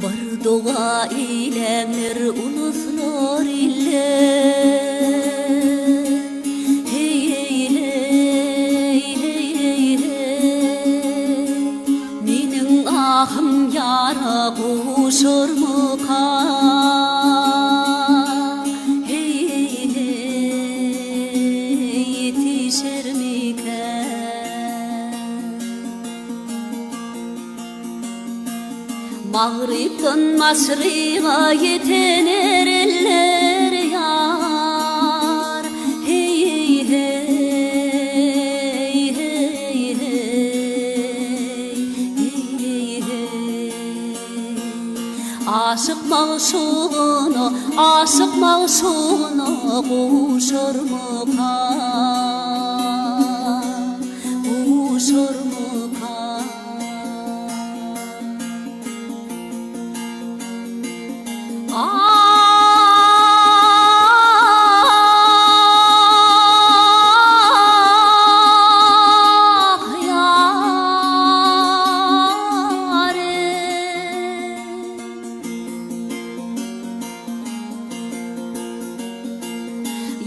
Bardoğa eylemler uluslar ile hey hey hey hey hey Menin ahım yara kuşur muka hey hey hey yetişir miken Mağrib'den Maşrik'a yetener eller yar hey hey hey hey hey hey Aşık mağşuğunu kuşur muka kuşur muka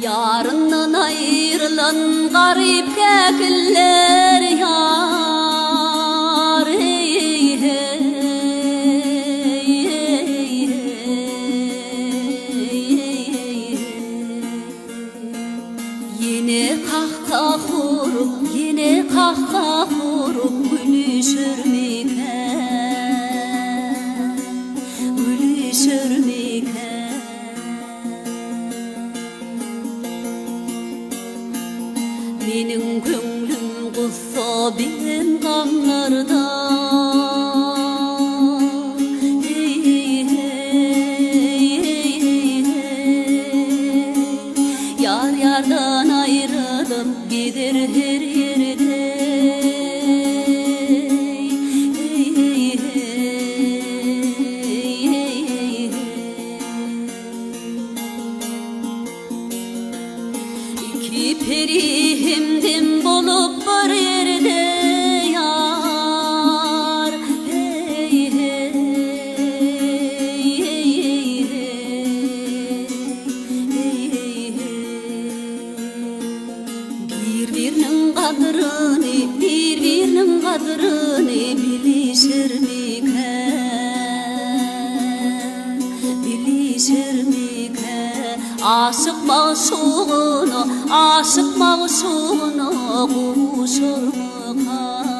Yarından ayrılan garip kekiller yar hey hey hey hey Yine kahkah vurup gülüşür miken gülüşür miken Menin köngülüm kutsa bilen kanlarda hey hey hey hey Yar yardan ayrılıp gider her yerde hey hey hey İki peri hemdem bolup bir yerde yar hey hey hey hey birbirinin kadrini bilişir miken bilişir miken Aşık mağşuğunu kuşur muka